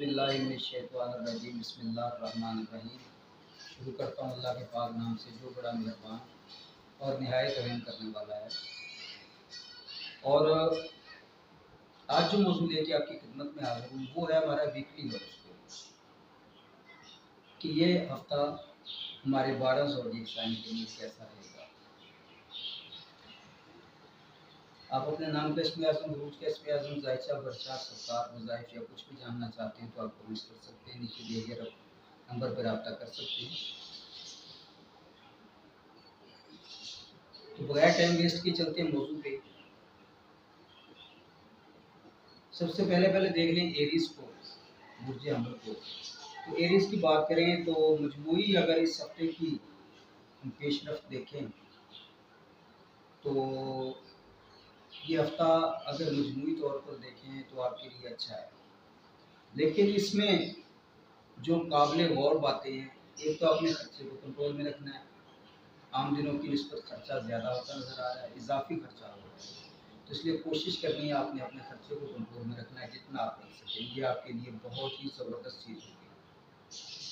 औज़ुबिल्लाहिमिनश्शैतानिर्रजीम बिस्मिल्लाहिर्रहमानिर्रहीम। शुरू करता हूँ अल्लाह के पाक नाम से जो बड़ा मेहरबान और निहायत रहम करने वाला है। और आज जो मौजूद लेके आपकी खिदमत में हाजिर हूँ वो है हमारा वीकली हॉरोस्कोप कि ये हफ्ता हमारे 12 ज़ोडिएक साइन के लिए कैसा रहेगा। आप अपने नाम का इस्म आज़म, रूज का इस्म आज़म, जायचा, वर्षा, सत्तार, वज़ाइफ या कुछ भी जानना चाहते हैं तो आप कमेंट्स कर सकते हैं। नीचे दिए गए नंबर पर रब्ता कर सकते हैं। तो बगैर टाइम वेस्ट के चलते हैं मौजूद पे। सबसे पहले देख लें एरीज को, बुर्ज अमल को। तो एरीज की बात करें तो मजमूई अगर इस हफ्ते की हम पेशरफ्त देखें तो ये हफ्ता अगर मजमूई तौर पर देखें तो आपके लिए अच्छा है, लेकिन इसमें जो काबिल गौर बातें हैं, एक तो अपने खर्चे को कंट्रोल में रखना है। आम दिनों की निस्बत खर्चा ज़्यादा होता नज़र आ रहा है, इजाफी खर्चा हो रहा है, तो इसलिए कोशिश करनी है आपने अपने खर्चे को कंट्रोल में रखना है जितना आप कर सकें। ये आपके लिए बहुत ही ज़बरदस्त चीज़ होगी,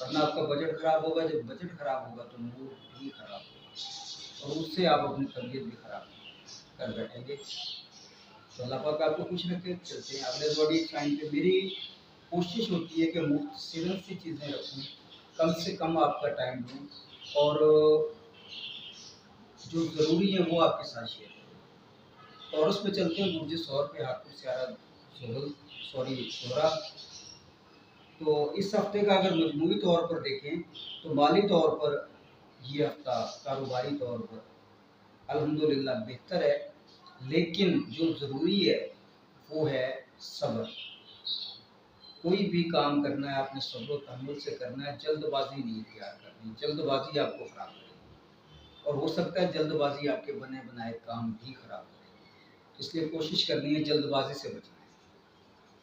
वरना आपका बजट ख़राब होगा। जब बजट ख़राब होगा तो मूड भी ख़राब होगा और उससे आप अपनी तबीयत भी ख़राब कर बैठेंगे। तो अल्लाह पाक आपको खुश रखे। चलते हैं अगले ज़ोडिएक साइन पे। मेरी कोशिश होती है कि मुख्तसरन सी चीज़ें रखूँ, कम से कम आपका टाइम दूँ और जो ज़रूरी है वो आपके साथ शेयर करें। टॉरस पे चलते हैं, बुर्ज सौर पे हाथों स्यारा शोरा। तो इस हफ्ते का अगर मजमूई तौर पर देखें तो माली तौर पर ये हफ्ता कारोबारी तौर पर अल्हम्दुलिल्लाह बेहतर है, लेकिन जो ज़रूरी है वो है सब्र। कोई भी काम करना है आपने सब्र और तहम्मुल से करना है, जल्दबाजी नहीं इख्तियार करनी। जल्दबाजी आपको ख़राब करेगी और हो सकता है जल्दबाजी आपके बने बनाए काम भी ख़राब करेगी। इसलिए कोशिश करनी है जल्दबाजी से बचना है।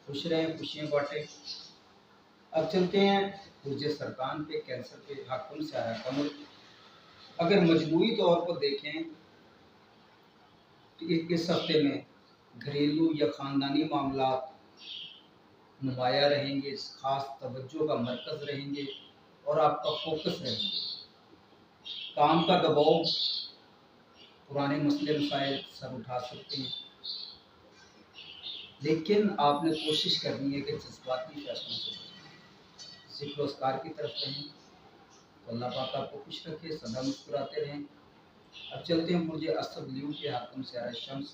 खुश रहें, खुशियाँ बांटें। अब चलते हैं बुर्ज सरकान पे, कैंसर पे हाकुम स्यारा कमर। अगर मजमूई तौर पर देखें तो इस हफ्ते में घरेलू या ख़ानदानी मामला नुमाया रहेंगे, खास तवज्जो का मरकज़ रहेंगे और आपका फोकस रहेंगे। काम का दबाव, पुराने मसले मसाइल सर उठा सकते हैं, लेकिन आपने कोशिश करनी है कि जज्बाती फैसलों से बचें, ज़िक्र अस्कार की तरफ रहें। तो अल्लाह पाक आपको खुश रखे, सदा मुस्कुराते रहें। अब चलते हैं बुर्ज असद ल्यू के हाकिम स्यारा शम्स।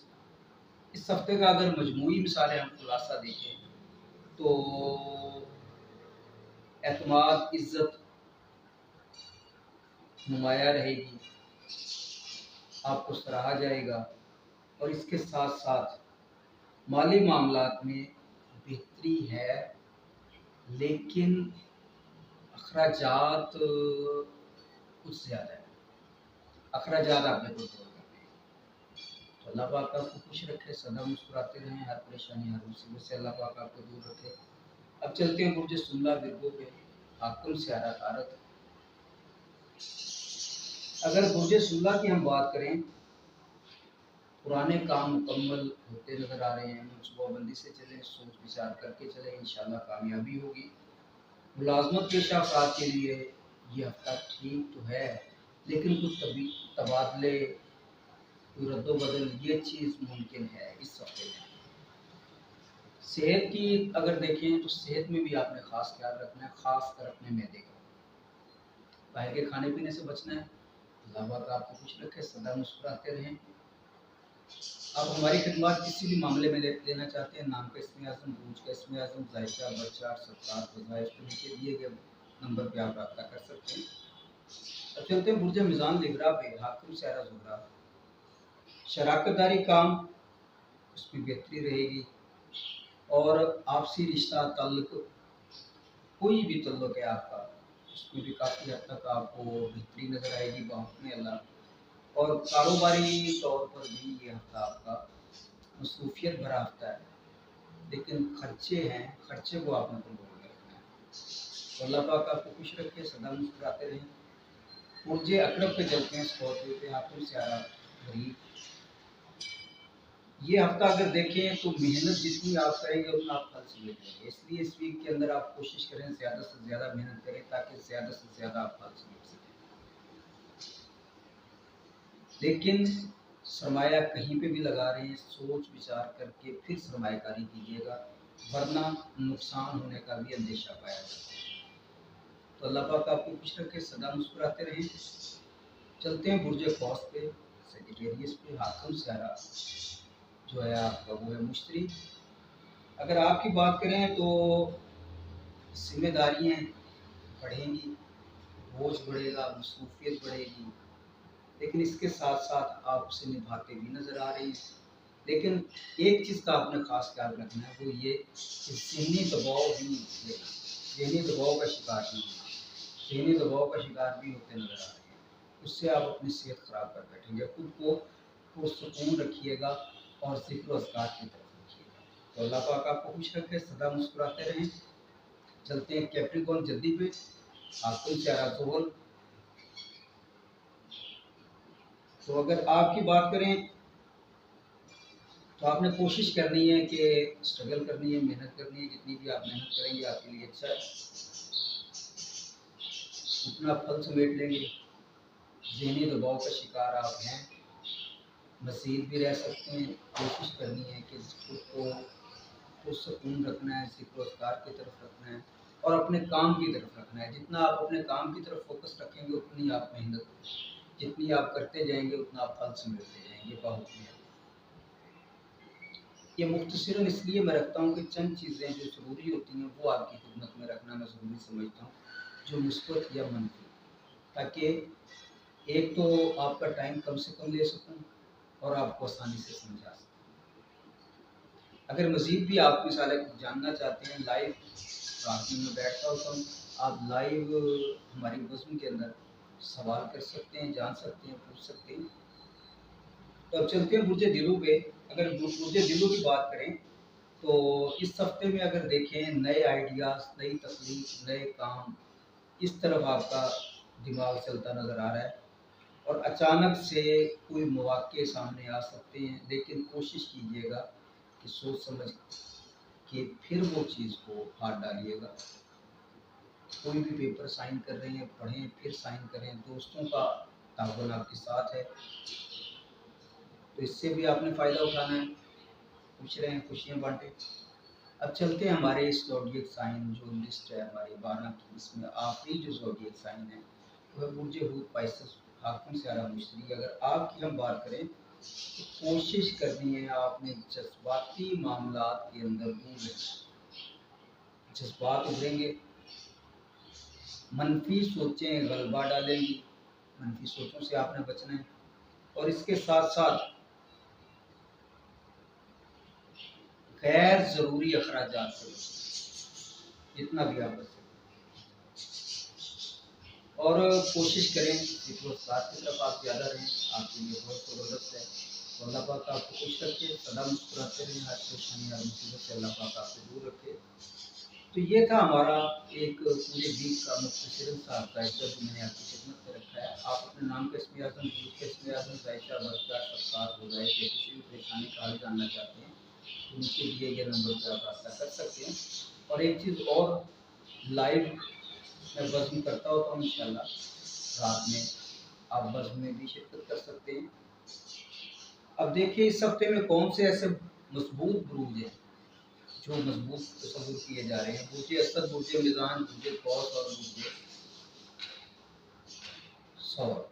इस हफ्ते का अगर मजमूई मिसालें हम खुलासा देखें तो एतमाद, इज्जत नुमाया रहेगी, आपको सराहा जाएगा और इसके साथ साथ माली मामलात में बेहतरी है, लेकिन अखराजात कुछ ज़्यादा है। अखराजात आपने कंट्रोल करने हैं। तो अल्लाह पाक आपको खुश रखे, सदा मुस्कुराते रहें। हर परेशानी, हर मुसीबत से अल्लाह पाक आपको दूर रखे। अब चलते हैं बुर्ज सुमला विरगो पे हाकिम स्यारा तारक। अगर बुर्ज सुमला की हम बात करें, पुराने काम मुकम्मल होते नज़र आ रहे हैं। मनसूबाबंदी से चलें, सोच विचार करके चलें, इंशाल्लाह कामयाबी होगी। मुलाजमत पेशा अफराद के लिए ये हफ्ता ठीक तो है, लेकिन कुछ तबादले, कोई रद्दोबदल, ये चीज़ मुमकिन है इस हफ्ते में। सेहत की अगर देखें तो सेहत में भी आपने ख़ास ख्याल रखना है, ख़ास कर अपने मैदे का। बाहर के खाने पीने से बचना है। अल्लाह पाक आपको खुश रखे, सदा मुस्कुराते रहें। आप हमारी खिदमत किसी भी मामले में लेना चाहते हैं, नाम का इस्म आज़म, रूज का इस्म आज़म, जायचा, बर्चा, सत्तार, वज़ाइफ के नीचे दिए गए नंबर पर आप रब्ता कर सकते हैं। अब चलते हैं बुर्ज मिज़ान लिब्रा पे हाकिम स्यारा ज़ुहरा। शराकतदारी काम, उसमें बेहतरी रहेगी और आपसी रिश्ता ताल्लुक, कोई भी ताल्लुक है आपका, उसमें भी काफ़ी हद तक आपको बेहतरी नज़र आएगी बाहुत में अल्लाह। और कारोबारी तौर पर भी ये हफ्ता आपका मसरूफियत भरा हफ्ता है, लेकिन खर्चे हैं, खर्चे को आपने कंट्रोल में रखना है। तो अल्लाह पाक आपको खुश रखे, सदा मुस्कुराते रहें। बुर्ज अकरब पे चलते हैं, स्कॉर्पियो पे हाकिम स्यारा गरीब। ये हफ्ता अगर देखें तो मेहनत जितनी आप करेंगे उतना आप फल से मिलेंगे। इसलिए इस वीक के अंदर आप कोशिश करें ज़्यादा से ज़्यादा मेहनत करें ताकि ज़्यादा से ज़्यादा आप फल से मिल सकें। लेकिन सरमाया कहीं पे भी लगा रहे हैं, सोच विचार करके फिर सरमायाकारी कीजिएगा, वरना नुकसान होने का भी अंदेशा पाया जाता है। तो अल्लाह पाक आपको खुश रखे, सदा मुस्कुराते रहें। चलते हैं बुर्ज कौस पे, सेजिटेरियस पे। हाकिम सारा जो है आपका वो है मुश्तरी। अगर आपकी बात करें तो जिम्मेदारियाँ बढ़ेंगी, बोझ बढ़ेगा, मसरूफियत बढ़ेगी, लेकिन इसके साथ साथ आप उसे निभाते भी नज़र आ रहे हैं। लेकिन एक चीज़ का आपने ख़ास ख्याल रखना है, वो ये कि ज़हनी दबाव भी लेना, ज़हनी दबाव का शिकार नहीं होना। ज़हनी दबाव का शिकार भी होते नज़र आ रहे हैं, उससे आप अपनी सेहत ख़राब कर बैठेंगे। खुद को पुरसुकून रखिएगा और ज़िक्र अज़कार की तरफ रखिएगा। तो अल्लाह पाक आपको खुश रखे, सदा मुस्कुराते रहें। चलते हैं कैप्रिकॉर्न जल्दी पे। हाकिम सारा ज़ोहल। तो अगर आपकी बात करें तो आपने कोशिश करनी है कि स्ट्रगल करनी है, मेहनत करनी है। जितनी भी आप मेहनत करेंगे आपके लिए अच्छा है, उतना फल समेट लेंगे। ज़हनी दबाव का शिकार आप हैं, मज़ीद भी रह सकते हैं। कोशिश करनी है कि खुद को पुरसुकून रखना है, ज़िक्र-ओ-अज़कार की तरफ रखना है और अपने काम की तरफ रखना है। जितना आप अपने काम की तरफ फोकस रखेंगे उतनी आप मेहनत, जितनी आप करते जाएंगे उतना आप फल समेटते जाएंगे बाहुत। ये मुख्तसरन इसलिए मैं रखता हूँ कि चंद चीज़ें जो ज़रूरी होती हैं वो आपकी खिदमत में रखना मैं ज़रूरी समझता हूँ, जो मुस्बत या मनफी, ताकि एक तो आपका टाइम कम से कम ले सकूँ और आपको आसानी से समझा सकूँ। अगर मज़ीद भी आप मिसाल जानना चाहते हैं, लाइव रात में बैठता होता हूँ, आप लाइव हमारी बज़्म के अंदर सवाल कर सकते हैं, जान सकते हैं, पूछ सकते हैं। तो अब चलते हैं बुर्ज दिलों पे। अगर बुर्ज दिलों की बात करें तो इस हफ्ते में अगर देखें, नए आइडियाज़, नई तकलीफ, नए काम, इस तरफ आपका दिमाग चलता नज़र आ रहा है और अचानक से कोई मौक़े सामने आ सकते हैं। लेकिन कोशिश कीजिएगा कि सोच समझ के फिर वो चीज़ को हाथ डालिएगा। कोई भी पेपर साइन कर रहे हैं, पढ़ें फिर साइन करें। दोस्तों का ताउन आपके साथ है तो इससे भी आपने फ़ायदा उठाना है। खुश रहें, खुशियाँ बाँटें। अब चलते हैं हमारे इस ज़ोडिएक साइन जो लिस्ट है हमारी 12 की, इसमें आखिरी जो ज़ोडिएक साइन है वह बुर्ज हूत पाइसेस, हाकिम सारा मुश्तरी। अगर आपकी हम बात करें तो कोशिश करनी है आपने जज्बाती मामलात के अंदर दूर रहना। जज्बात उभरेंगे, मनफी सोचें गलबा डालेंगी, मनफी सोचों से आपने बचना है। और इसके साथ साथ गैर ज़रूरी अखराजात से बचें, जितना भी आप बच सकें। और कोशिश करें ज़िक्र-ओ-अज़कार की तरफ आप ज़्यादा रहें, आपके लिए बहुत ज़बरदस्त है। तो अल्लाह पाक आपको खुश रखे, सदा मुस्कुराते रहें, हर परेशानी हर मुसीबत से अल्लाह पाक आपको दूर रखे। तो ये था हमारा एक पूरे वीक का मुख्तसरन सा जायज़ा जो मैंने आपकी खिदमत में रखा है। आप अपने नाम का इस्म आज़म, दूध का इस्म आज़म, जायशा, बरकत, सफ़ात, हुज़ैफ़ के किसी भी परेशानी का हल जानना चाहते हैं तो नीचे दिए गए नंबर पर आप रब्ता कर सकते हैं। और एक चीज़ और, लाइव मैं बज़्म करता होता हूँ इंशाअल्लाह, रात में आप बज़्म में भी शिरकत कर सकते हैं। अब देखिए इस हफ्ते में कौन से ऐसे मज़बूत बुरूज हैं जो मज़बूत तस्वुर किए जा रहे हैं। बुर्ज असद, बुर्ज मीज़ान, बुर्ज कौस और बुर्ज सौर।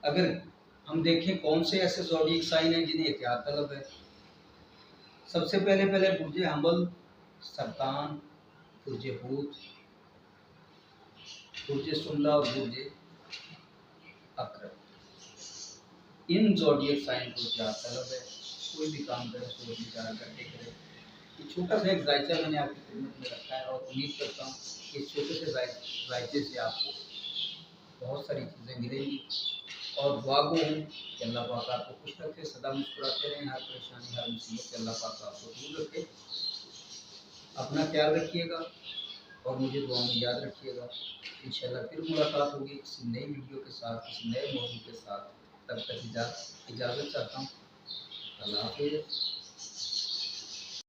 अगर हम देखें कौन से ऐसे ज़ोडिएक साइन हैं जिन्हें एहतियात तलब है। सबसे पहले बुर्ज हमल, सरतान, बुर्ज हूत, बुर्ज सुमला और बुर्ज अक़रब। इन ज़ोडिएक साइन को एहतियात तलब है। कोई भी काम करें सोच विचार करके करें। ये छोटा सा एक जायचा मैंने आपकी खिदमत में रखा है और उम्मीद करता हूँ कि इस छोटे से जायचे से आपको बहुत सारी चीज़ें मिलेंगी। और दुआ गो हूँ कि अल्लाह पाक आपको खुश रखे, सदा मुस्कुराते रहें, हर परेशानी हर मुसीबत से अल्लाह पाक आपको दूर रखे। अपना ख्याल रखिएगा और मुझे दुआ में याद रखिएगा। इंशाल्लाह फिर मुलाकात होगी किसी नई वीडियो के साथ, किसी नए मौजू के साथ। तब तक इजाज़त चाहता हूँ। अल्लाह हाफिज़।